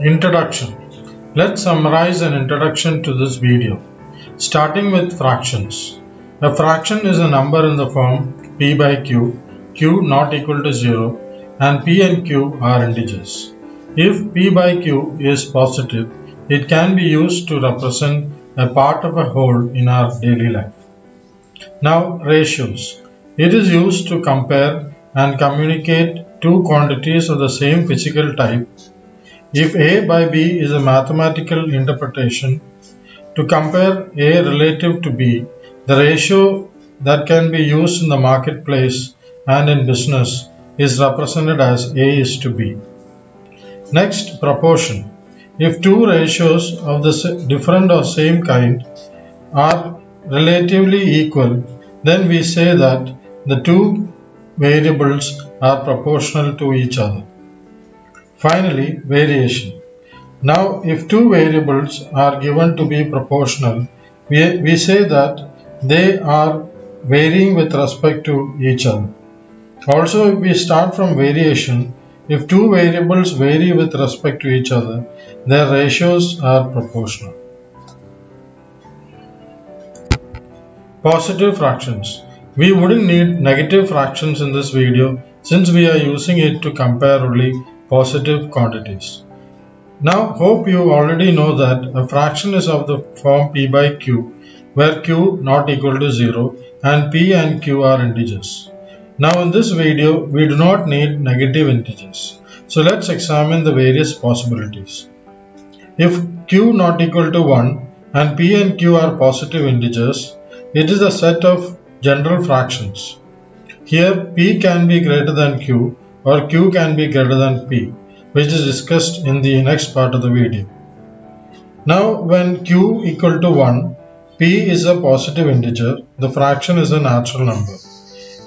Introduction. Let's summarize an introduction to this video. Starting with fractions. A fraction is a number in the form p by q, q not equal to 0, and p and q are integers. If p by q is positive, it can be used to represent a part of a whole in our daily life. Now, ratios. It is used to compare and communicate two quantities of the same physical type. If A by B is a mathematical interpretation to compare A relative to B, the ratio that can be used in the marketplace and in business is represented as A is to B. Next, proportion. If two ratios of the different or same kind are relatively equal, then we say that the two variables are proportional to each other. Finally, variation. Now, if two variables are given to be proportional, we say that they are varying with respect to each other. Also, if we start from variation, if two variables vary with respect to each other, their ratios are proportional. Positive fractions. We wouldn't need negative fractions in this video since we are using it to compare only positive quantities. Now, hope you already know that a fraction is of the form p by q, where q not equal to 0 and p and q are integers. Now, in this video, we do not need negative integers. So, let's examine the various possibilities. If q not equal to 1 and p and q are positive integers, it is a set of general fractions. Here, p can be greater than q or q can be greater than p, which is discussed in the next part of the video. Now, when q equal to 1, p is a positive integer, the fraction is a natural number.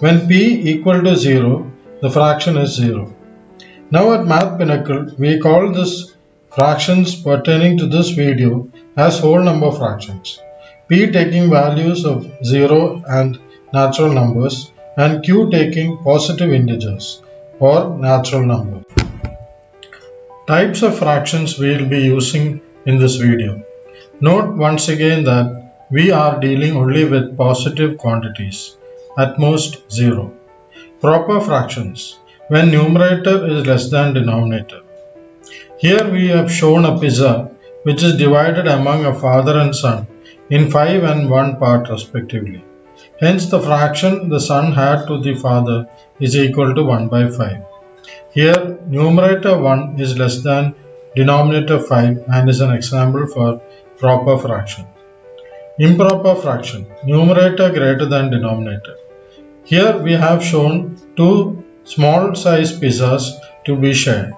When p equal to 0, the fraction is 0. Now at Math Pinnacle, we call this fractions pertaining to this video as whole number fractions. P taking values of 0 and natural numbers and q taking positive integers or natural numbers. Types of fractions we will be using in this video. Note once again that we are dealing only with positive quantities, at most 0. Proper fractions, when numerator is less than denominator. Here we have shown a pizza which is divided among a father and son in 5 and 1 part respectively. Hence the fraction the son had to the father is equal to 1 by 5. Here numerator 1 is less than denominator 5 and is an example for proper fraction. Improper fraction, numerator greater than denominator. Here we have shown two small size pizzas to be shared.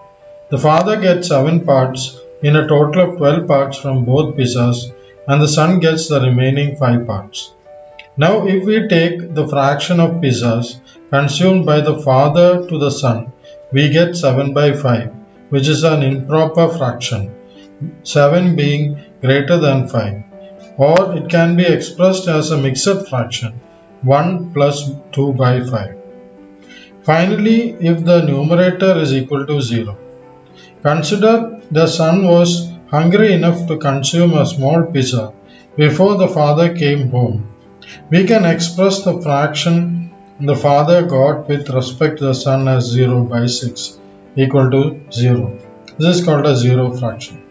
The father gets 7 parts in a total of 12 parts from both pizzas and the son gets the remaining 5 parts. Now if we take the fraction of pizzas consumed by the father to the son, we get 7 by 5, which is an improper fraction, 7 being greater than 5. Or it can be expressed as a mixed fraction, 1 plus 2 by 5. Finally, if the numerator is equal to 0, consider the son was hungry enough to consume a small pizza before the father came home. We can express the fraction the father got with respect to the son as 0 by 6 equal to 0. This is called a zero fraction.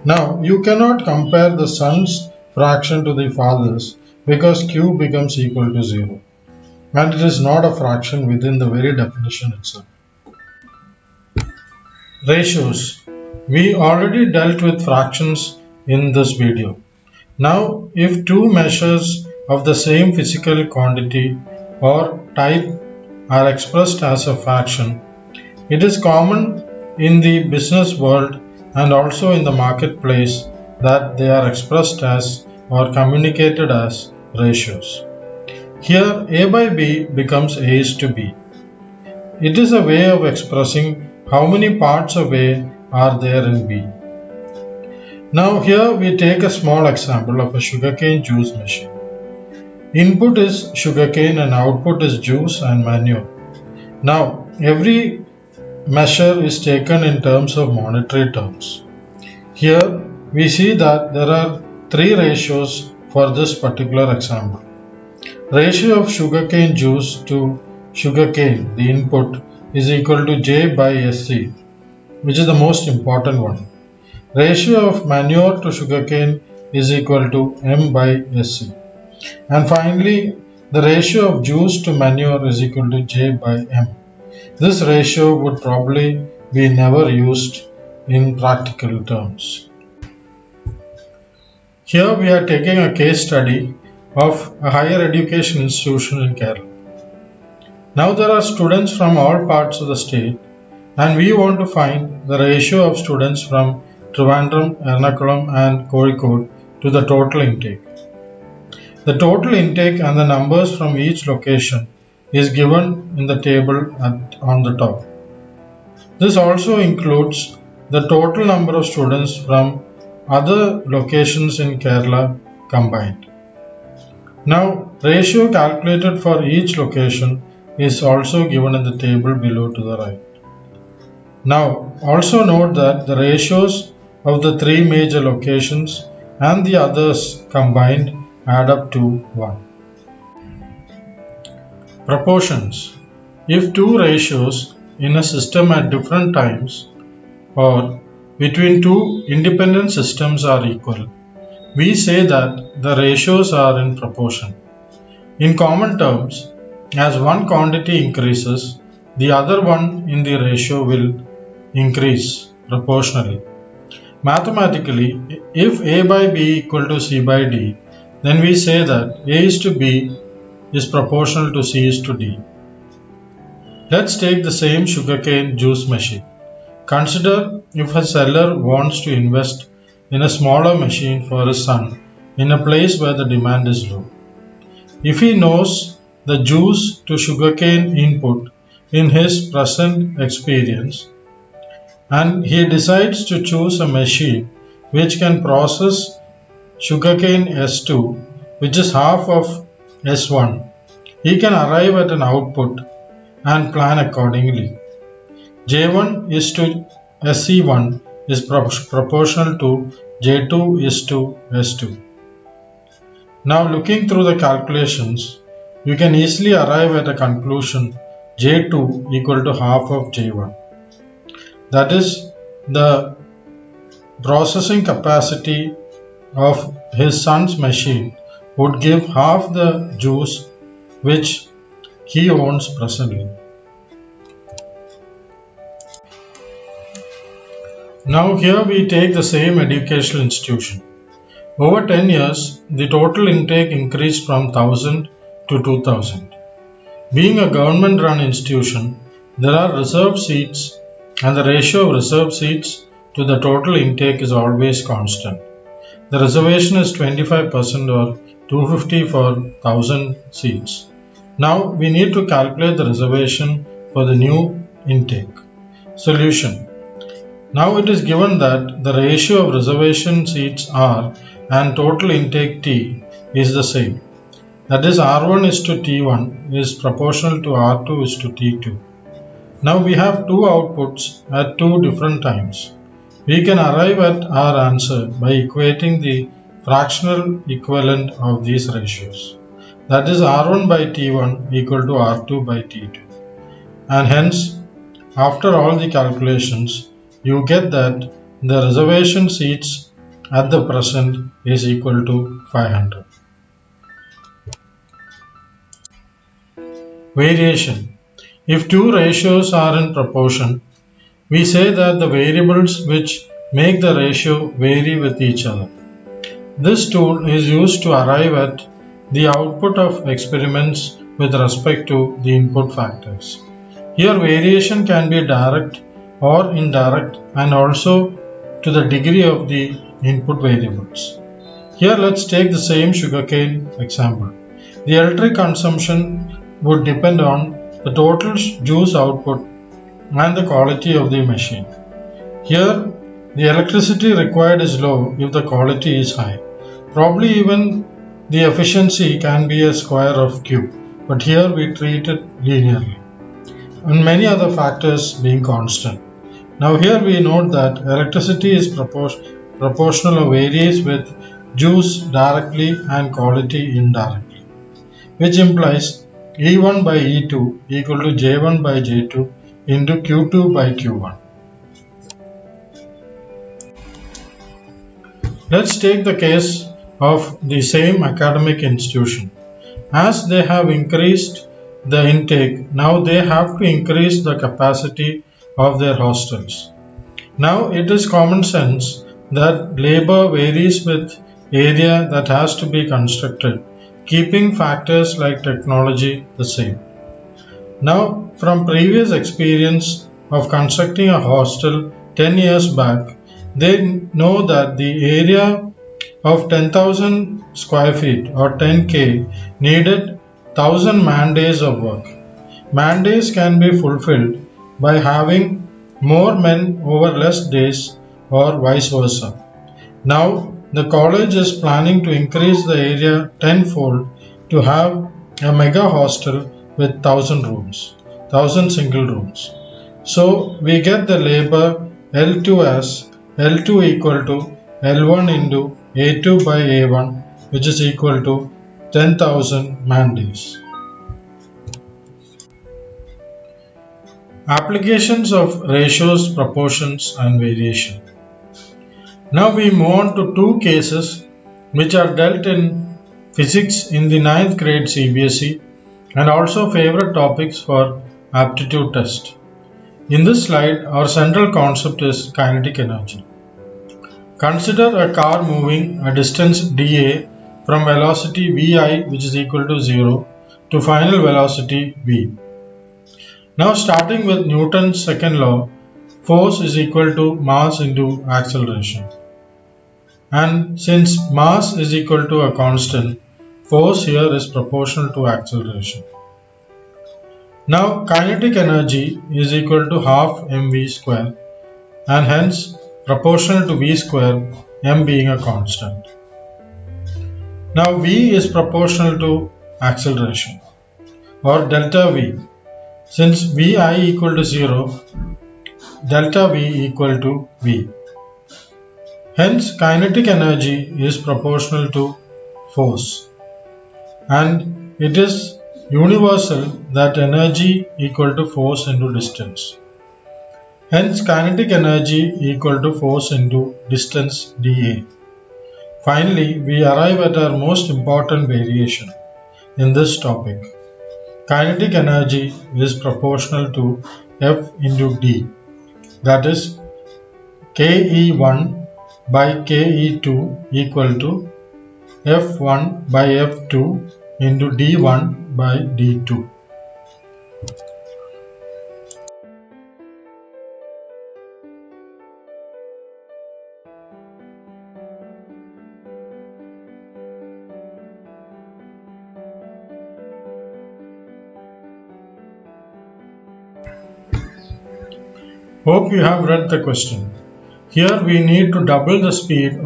Now, you cannot compare the son's fraction to the father's because q becomes equal to 0. And it is not a fraction within the very definition itself. Ratios. We already dealt with fractions in this video. Now, if two measures of the same physical quantity or type are expressed as a fraction, it is common in the business world and also in the marketplace that they are expressed as or communicated as ratios. Here A by B becomes A is to B. It is a way of expressing how many parts of A are there in B. Now here we take a small example of a sugarcane juice machine. Input is sugarcane and output is juice and manure. Now every measure is taken in terms of monetary terms. Here we see that there are three ratios for this particular example. Ratio of sugarcane juice to sugarcane, the input, is equal to J by SC, which is the most important one. Ratio of manure to sugarcane is equal to M by SC. And finally, the ratio of juice to manure is equal to J by M. This ratio would probably be never used in practical terms. Here we are taking a case study of a higher education institution in Kerala. Now there are students from all parts of the state, and we want to find the ratio of students from Trivandrum, Ernakulam and Kozhikode to the total intake. The total intake and the numbers from each location is given in the table on the top. This also includes the total number of students from other locations in Kerala combined. Now, ratio calculated for each location is also given in the table below to the right. Now, also note that the ratios of the three major locations and the others combined add up to 1. Proportions. If two ratios in a system at different times or between two independent systems are equal, we say that the ratios are in proportion. In common terms, as one quantity increases, the other one in the ratio will increase proportionally. Mathematically, if A by B equal to C by D, then we say that A is to B is proportional to C is to D. Let's take the same sugarcane juice machine. Consider if a seller wants to invest in a smaller machine for his son in a place where the demand is low. If he knows the juice to sugarcane input in his present experience, and he decides to choose a machine which can process sugarcane S2, which is half of S1, he can arrive at an output and plan accordingly. J1 is to SC1 is proportional to J2 is to S2. Now looking through the calculations, you can easily arrive at a conclusion J2 equal to half of J1. That is, the processing capacity of his son's machine would give half the juice which he owns presently. Now here we take the same educational institution. Over 10 years, the total intake increased from 1000 to 2000. Being a government-run institution, there are reserved seats and the ratio of reserved seats to the total intake is always constant. The reservation is 25% or 250 for 1000 seats. Now we need to calculate the reservation for the new intake. Solution. Now it is given that the ratio of reservation seats R and total intake T is the same. That is, R1 is to T1 is proportional to R2 is to T2. Now we have two outputs at two different times. We can arrive at our answer by equating the fractional equivalent of these ratios. That is, R1 by T1 equal to R2 by T2. And hence, after all the calculations, you get that the reservation seats at the present is equal to 500. Variation. If two ratios are in proportion, we say that the variables which make the ratio vary with each other. This tool is used to arrive at the output of experiments with respect to the input factors. Here variation can be direct or indirect and also to the degree of the input variables. Here let's take the same sugarcane example. The electric consumption would depend on the total juice output and the quality of the machine. Here the electricity required is low if the quality is high. Probably even the efficiency can be a square of Q, but here we treat it linearly, and many other factors being constant. Now here we note that electricity is proportional or varies with juice directly and quality indirectly, which implies E1 by E2 equal to J1 by J2 into Q2 by Q1. Let's take the case of the same academic institution. As they have increased the intake, now they have to increase the capacity of their hostels. Now it is common sense that labor varies with area that has to be constructed, keeping factors like technology the same. Now, from previous experience of constructing a hostel 10 years back, they know that the area of 10,000 square feet or 10K needed 1000 man days of work. Man days can be fulfilled by having more men over less days or vice versa. Now, the college is planning to increase the area tenfold to have a mega hostel with 1000 rooms, 1000 single rooms. So, we get the labor L2 as L2 equal to L1 into A2 by A1, which is equal to 10,000 man days. Applications of ratios, proportions, and variation. Now we move on to two cases which are dealt in physics in the ninth grade CBSE and also favorite topics for aptitude test. In this slide, our central concept is kinetic energy. Consider a car moving a distance dA from velocity vi, which is equal to 0, to final velocity v. Now starting with Newton's second law, force is equal to mass into acceleration. And since mass is equal to a constant, force here is proportional to acceleration. Now kinetic energy is equal to half mv square and hence proportional to v square, m being a constant. Now v is proportional to acceleration or delta v. Since vi equal to 0, delta v equal to v. Hence kinetic energy is proportional to force and it is universal that energy equal to force into distance. Hence kinetic energy equal to force into distance dA. Finally, we arrive at our most important variation in this topic. Kinetic energy is proportional to F into D, that is KE1 by KE2 equal to F1 by F2 into D1 by D2. Hope you have read the question. Here we need to double the speed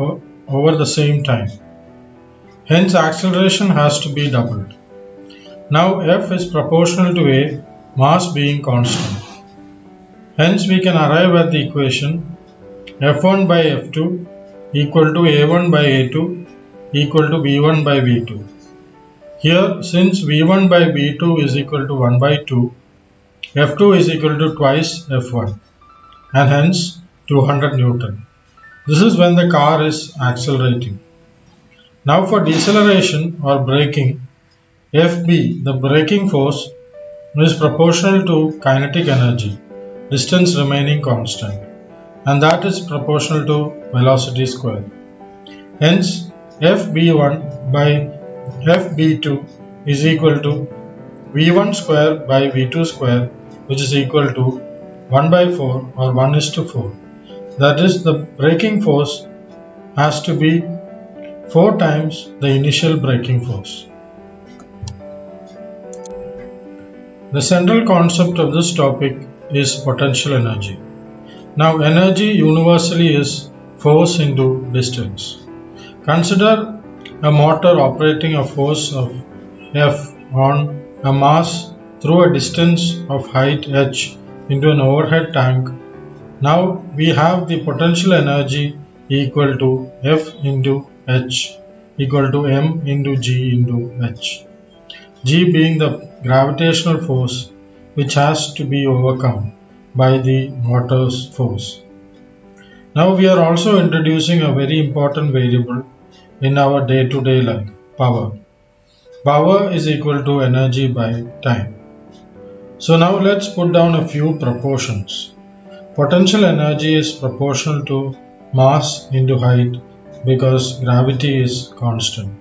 over the same time. Hence acceleration has to be doubled. Now F is proportional to A, mass being constant. Hence we can arrive at the equation F1 by F2 equal to A1 by A2 equal to V1 by V2. Here since V1 by V2 is equal to 1 by 2, F2 is equal to twice F1 and hence 200 Newton. This is when the car is accelerating. Now for deceleration or braking, Fb, the braking force, is proportional to kinetic energy, distance remaining constant, and that is proportional to velocity square. Hence, Fb1 by Fb2 is equal to V1 square by V2 square, which is equal to 1 by 4 or 1 is to 4. That is, the braking force has to be 4 times the initial braking force. The central concept of this topic is potential energy. Now energy universally is force into distance. Consider a motor operating a force of F on a mass through a distance of height h into an overhead tank. Now we have the potential energy equal to F into H equal to m into g into h. G being the gravitational force which has to be overcome by the water's force. Now we are also introducing a very important variable in our day-to-day life, power. Power is equal to energy by time. So now let's put down a few proportions. Potential energy is proportional to mass into height because gravity is constant.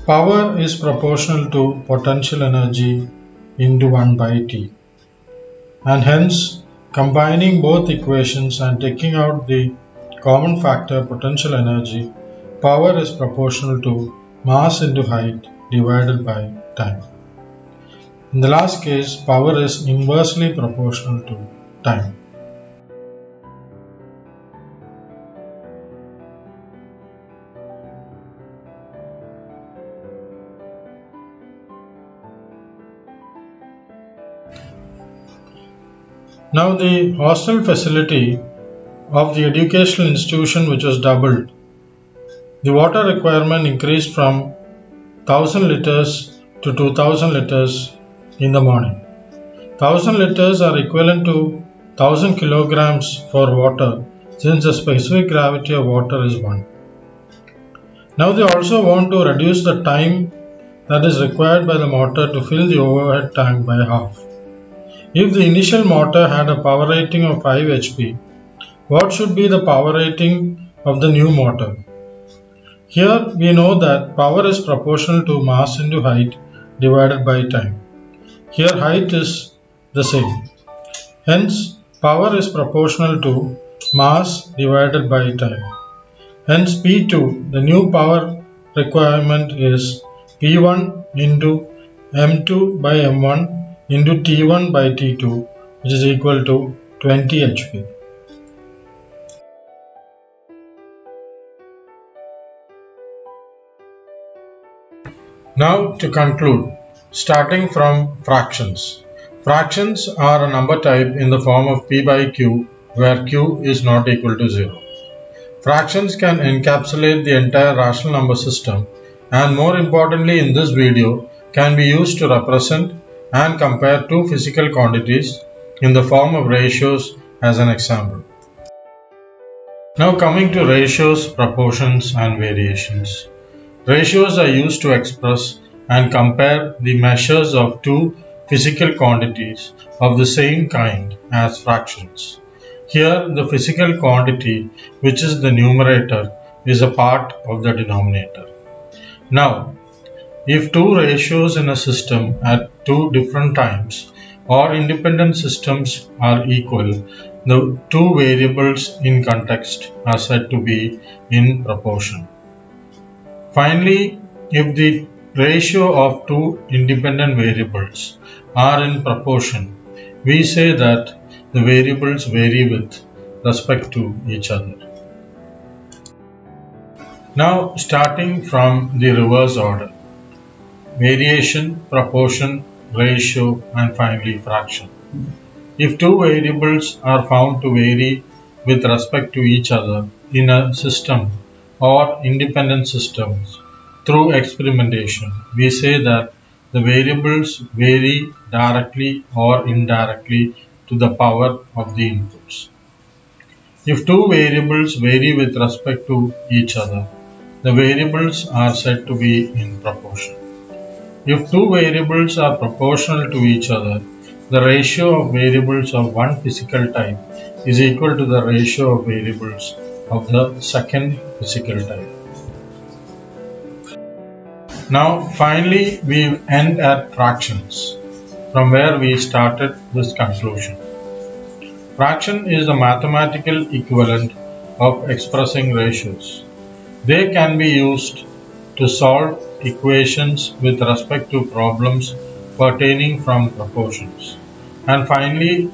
Power is proportional to potential energy into 1 by T. And hence, combining both equations and taking out the common factor potential energy, power is proportional to mass into height divided by time. In the last case, power is inversely proportional to time. Now the hostel facility of the educational institution which was doubled, the water requirement increased from 1000 liters to 2000 liters in the morning. 1000 liters are equivalent to 1000 kilograms for water since the specific gravity of water is 1. Now they also want to reduce the time that is required by the motor to fill the overhead tank by half. If the initial motor had a power rating of 5 HP, what should be the power rating of the new motor? Here we know that power is proportional to mass into height divided by time. Here height is the same. Hence power is proportional to mass divided by time. Hence P2, the new power requirement is P1 into M2 by M1 into T1 by T2, which is equal to 20 HP. Now to conclude, starting from fractions. Fractions are a number type in the form of P by Q where Q is not equal to 0. Fractions can encapsulate the entire rational number system and more importantly in this video can be used to represent and compare two physical quantities in the form of ratios as an example. Now coming to ratios, proportions and variations. Ratios are used to express and compare the measures of two physical quantities of the same kind as fractions. Here the physical quantity, which is the numerator, is a part of the denominator. Now, if two ratios in a system at two different times or independent systems are equal, the two variables in context are said to be in proportion. Finally, if the ratio of two independent variables are in proportion, we say that the variables vary with respect to each other. Now starting from the reverse order. Variation, proportion, ratio and finally fraction. If two variables are found to vary with respect to each other in a system or independent systems through experimentation, we say that the variables vary directly or indirectly to the power of the inputs. If two variables vary with respect to each other, the variables are said to be in proportion. If two variables are proportional to each other, the ratio of variables of one physical type is equal to the ratio of variables of the second physical type. Now finally we end at fractions, from where we started this conclusion. Fraction is the mathematical equivalent of expressing ratios. They can be used to solve equations with respect to problems pertaining from proportions. And finally,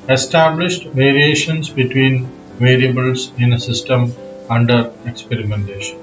established variations between variables in a system under experimentation.